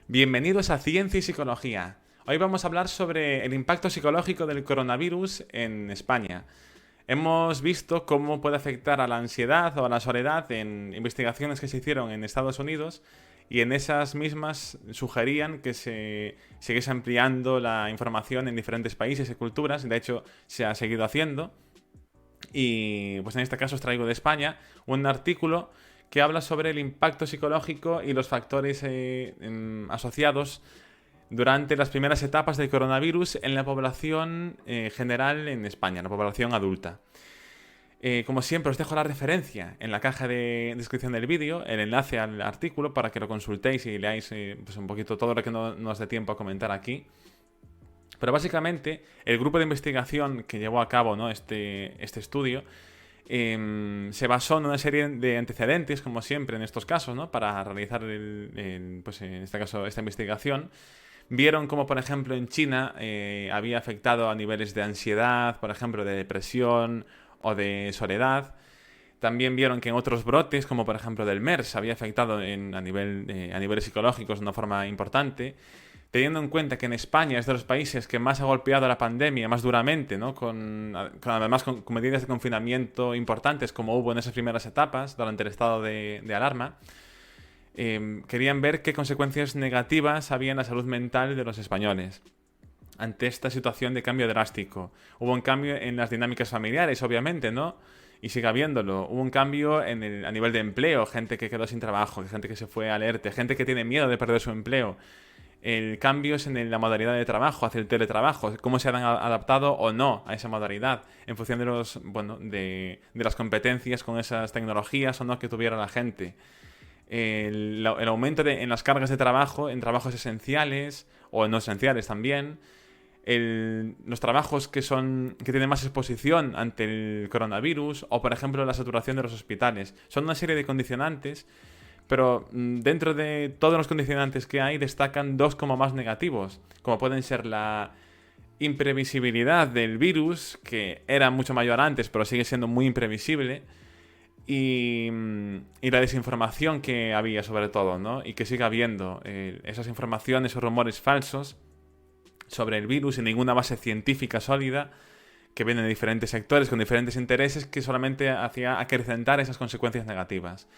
Bienvenidos a Ciencia y Psicología. Hoy vamos a hablar sobre el impacto psicológico del coronavirus en España. Hemos visto cómo puede afectar a la ansiedad o a la soledad en investigaciones que se hicieron en Estados Unidos y en esas mismas sugerían que se siguiese ampliando la información en diferentes países y culturas. De hecho, se ha seguido haciendo. Y pues en este caso os traigo de España un artículo que habla sobre el impacto psicológico y los factores asociados durante las primeras etapas del coronavirus en la población general en España, la población adulta. Como siempre, os dejo la referencia en la caja de descripción del vídeo, el enlace al artículo para que lo consultéis y leáis pues un poquito todo lo que no nos dé tiempo a comentar aquí. Pero básicamente, el grupo de investigación que llevó a cabo, ¿no?, este estudio se basó en una serie de antecedentes, como siempre en estos casos, ¿no?, para realizar, pues en este caso, esta investigación. Vieron como, por ejemplo, en China había afectado a niveles de ansiedad, por ejemplo, de depresión o de soledad. También vieron que en otros brotes, como por ejemplo del MERS, había afectado a niveles psicológicos de una forma importante. Teniendo en cuenta que en España es de los países que más ha golpeado la pandemia, más duramente, ¿no? Además con medidas de confinamiento importantes, como hubo en esas primeras etapas, durante el estado de alarma, querían ver qué consecuencias negativas había en la salud mental de los españoles ante esta situación de cambio drástico. Hubo un cambio en las dinámicas familiares, obviamente, ¿no? Y sigue habiéndolo. Hubo un cambio a nivel de empleo, gente que quedó sin trabajo, gente que se fue al ERTE, gente que tiene miedo de perder su empleo. El cambio es en la modalidad de trabajo, hacia el teletrabajo, cómo se han adaptado o no a esa modalidad, en función de las competencias con esas tecnologías o no que tuviera la gente. El aumento en las cargas de trabajo, en trabajos esenciales o no esenciales también. Los trabajos que tienen más exposición ante el coronavirus o, por ejemplo, la saturación de los hospitales. Son una serie de condicionantes, pero dentro de todos los condicionantes que hay destacan dos como más negativos, como pueden ser la imprevisibilidad del virus, que era mucho mayor antes, pero sigue siendo muy imprevisible, y la desinformación que había sobre todo, ¿no? Y que sigue habiendo esas informaciones o rumores falsos sobre el virus sin ninguna base científica sólida, que vienen de diferentes sectores con diferentes intereses, que solamente hacía acrecentar esas consecuencias negativas.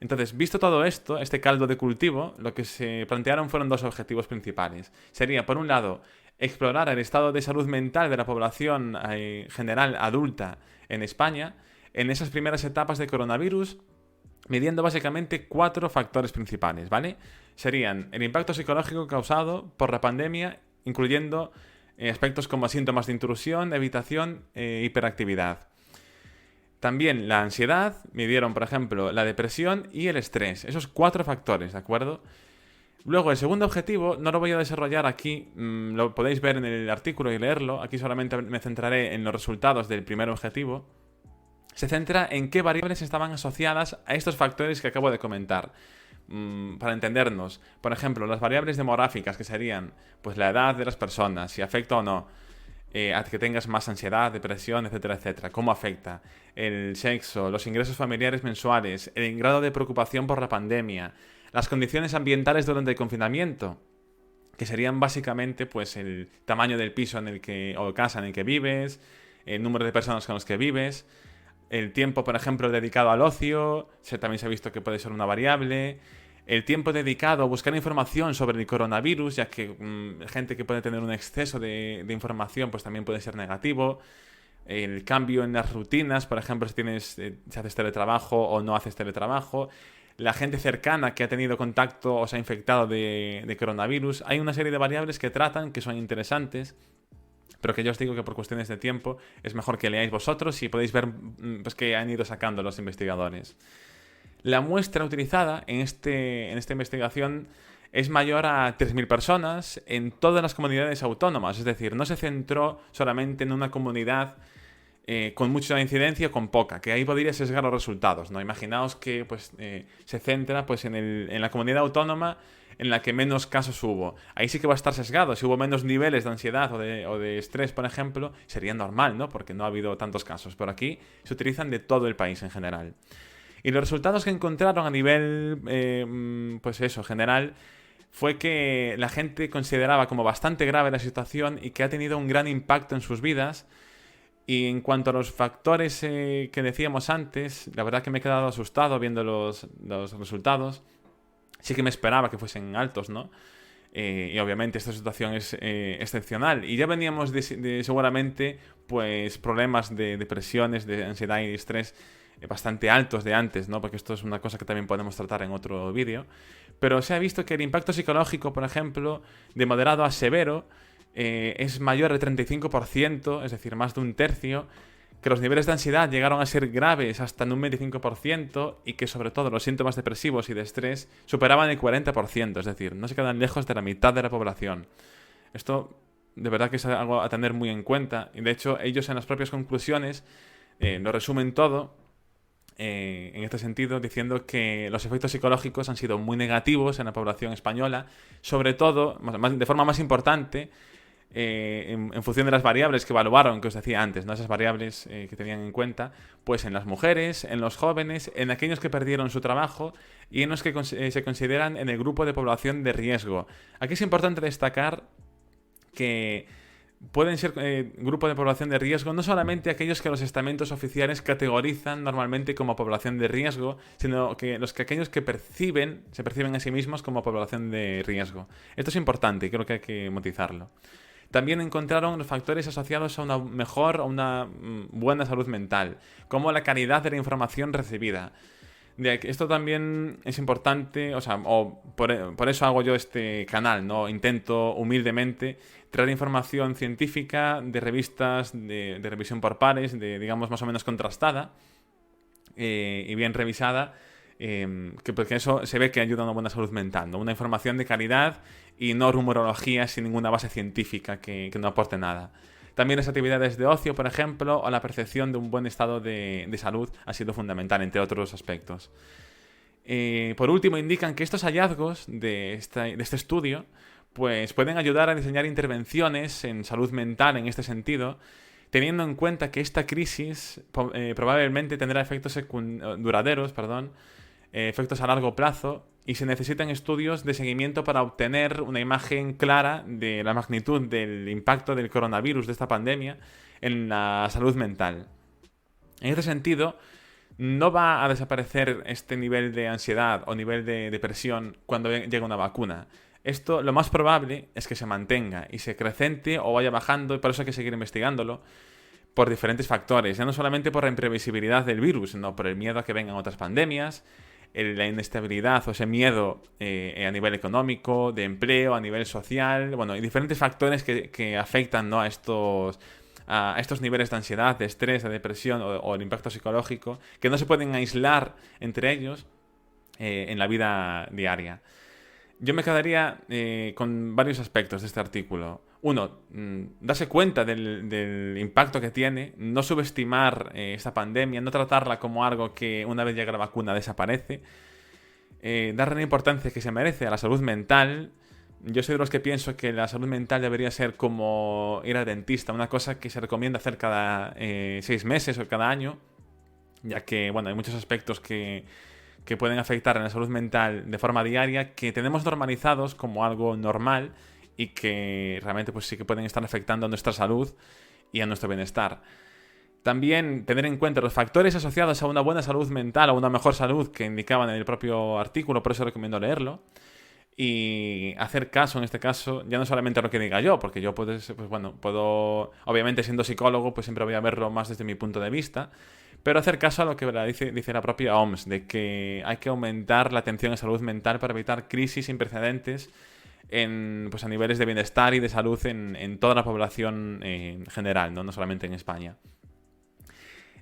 Entonces, visto todo esto, este caldo de cultivo, lo que se plantearon fueron dos objetivos principales. Sería, por un lado, explorar el estado de salud mental de la población general adulta en España en esas primeras etapas de coronavirus, midiendo básicamente 4 factores principales, ¿vale? Serían el impacto psicológico causado por la pandemia, incluyendo aspectos como síntomas de intrusión, evitación e hiperactividad. También la ansiedad, midieron, por ejemplo, la depresión y el estrés. Esos 4 factores, ¿de acuerdo? Luego, el segundo objetivo, no lo voy a desarrollar aquí, lo podéis ver en el artículo y leerlo. Aquí solamente me centraré en los resultados del primer objetivo. Se centra en qué variables estaban asociadas a estos factores que acabo de comentar. Para entendernos, por ejemplo, las variables demográficas, que serían pues la edad de las personas, si afecta o no, a que tengas más ansiedad, depresión, etcétera, etcétera. ¿Cómo afecta? El sexo, los ingresos familiares mensuales, el grado de preocupación por la pandemia, las condiciones ambientales durante el confinamiento, que serían básicamente pues el tamaño del piso o casa en el que vives, el número de personas con los que vives, el tiempo, por ejemplo, dedicado al ocio, también se ha visto que puede ser una variable. El tiempo dedicado a buscar información sobre el coronavirus, ya que gente que puede tener un exceso de información, pues también puede ser negativo. El cambio en las rutinas, por ejemplo, si haces teletrabajo o no haces teletrabajo. La gente cercana que ha tenido contacto o se ha infectado de coronavirus. Hay una serie de variables que tratan, que son interesantes, pero que yo os digo que por cuestiones de tiempo es mejor que leáis vosotros y podéis ver pues, que han ido sacando los investigadores. La muestra utilizada en esta investigación es mayor a 3.000 personas en todas las comunidades autónomas, es decir, no se centró solamente en una comunidad con mucha incidencia o con poca, que ahí podría sesgar los resultados, ¿no? Imaginaos que pues, se centra pues, en la comunidad autónoma en la que menos casos hubo. Ahí sí que va a estar sesgado. Si hubo menos niveles de ansiedad o de estrés, por ejemplo, sería normal, ¿no? Porque no ha habido tantos casos. Pero aquí se utilizan de todo el país en general. Y los resultados que encontraron a nivel, pues eso, general, fue que la gente consideraba como bastante grave la situación y que ha tenido un gran impacto en sus vidas. Y en cuanto a los factores que decíamos antes, la verdad que me he quedado asustado viendo los resultados. Sí que me esperaba que fuesen altos, ¿no? Y obviamente esta situación es excepcional. Y ya veníamos de seguramente pues problemas de depresiones, de ansiedad y de estrés bastante altos de antes, ¿no? Porque esto es una cosa que también podemos tratar en otro vídeo. Pero se ha visto que el impacto psicológico, por ejemplo, de moderado a severo, es mayor del 35%, es decir, más de un tercio, que los niveles de ansiedad llegaron a ser graves hasta en un 25% y que sobre todo los síntomas depresivos y de estrés superaban el 40%, es decir, no se quedan lejos de la mitad de la población. Esto de verdad que es algo a tener muy en cuenta y de hecho ellos en las propias conclusiones lo resumen todo en este sentido, diciendo que los efectos psicológicos han sido muy negativos en la población española, sobre todo, de forma más importante, en función de las variables que evaluaron, que os decía antes, ¿no? Esas variables que tenían en cuenta, pues en las mujeres, en los jóvenes, en aquellos que perdieron su trabajo y en los que se consideran en el grupo de población de riesgo. Aquí es importante destacar que pueden ser grupo de población de riesgo no solamente aquellos que los estamentos oficiales categorizan normalmente como población de riesgo, sino que aquellos que se perciben a sí mismos como población de riesgo. Esto es importante y creo que hay que matizarlo. También encontraron los factores asociados a una mejor o una buena salud mental, como la calidad de la información recibida. Esto también es importante, o sea, por eso hago yo este canal, ¿no? Intento humildemente traer información científica de revistas de revisión por pares, digamos más o menos contrastada y bien revisada, porque eso se ve que ayuda a una buena salud mental, ¿no? Una información de calidad y no rumorología sin ninguna base científica que no aporte nada. También las actividades de ocio, por ejemplo, o la percepción de un buen estado de salud ha sido fundamental, entre otros aspectos. Por último, indican que estos hallazgos de este estudio pues pueden ayudar a diseñar intervenciones en salud mental en este sentido, teniendo en cuenta que esta crisis probablemente tendrá efectos duraderos, efectos a largo plazo, y se necesitan estudios de seguimiento para obtener una imagen clara de la magnitud del impacto del coronavirus, de esta pandemia, en la salud mental. En este sentido, no va a desaparecer este nivel de ansiedad o nivel de depresión cuando llegue una vacuna. Esto lo más probable es que se mantenga y se acrecente o vaya bajando, y por eso hay que seguir investigándolo por diferentes factores, ya no solamente por la imprevisibilidad del virus, sino por el miedo a que vengan otras pandemias, la inestabilidad o ese miedo a nivel económico, de empleo, a nivel social, bueno, y diferentes factores que afectan, ¿no? a estos niveles de ansiedad, de estrés, de depresión o el impacto psicológico, que no se pueden aislar entre ellos en la vida diaria. Yo me quedaría con varios aspectos de este artículo. Uno, darse cuenta del impacto que tiene, no subestimar esta pandemia, no tratarla como algo que una vez llega la vacuna desaparece, darle la importancia que se merece a la salud mental. Yo soy de los que pienso que la salud mental debería ser como ir al dentista, una cosa que se recomienda hacer cada 6 meses o cada año, ya que, bueno, hay muchos aspectos que pueden afectar en la salud mental de forma diaria, que tenemos normalizados como algo normal y que realmente pues sí que pueden estar afectando a nuestra salud y a nuestro bienestar. También tener en cuenta los factores asociados a una buena salud mental o una mejor salud que indicaban en el propio artículo, por eso recomiendo leerlo. Y hacer caso, en este caso, ya no solamente a lo que diga yo, porque yo puedo, obviamente siendo psicólogo, pues siempre voy a verlo más desde mi punto de vista, pero hacer caso a lo que dice la propia OMS, de que hay que aumentar la atención en salud mental para evitar crisis sin precedentes pues a niveles de bienestar y de salud en toda la población en general, ¿no? No solamente en España.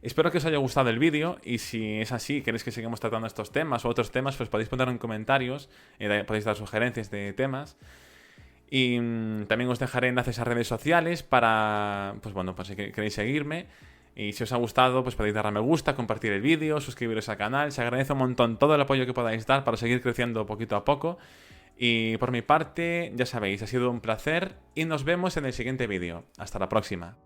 Espero que os haya gustado el vídeo y si es así, queréis que sigamos tratando estos temas o otros temas, pues podéis ponerlo en comentarios, podéis dar sugerencias de temas. Y también os dejaré enlaces a redes sociales para, pues bueno, pues si queréis seguirme. Y si os ha gustado, pues podéis darle a me gusta, compartir el vídeo, suscribiros al canal. Se agradece un montón todo el apoyo que podáis dar para seguir creciendo poquito a poco. Y por mi parte, ya sabéis, ha sido un placer y nos vemos en el siguiente vídeo. Hasta la próxima.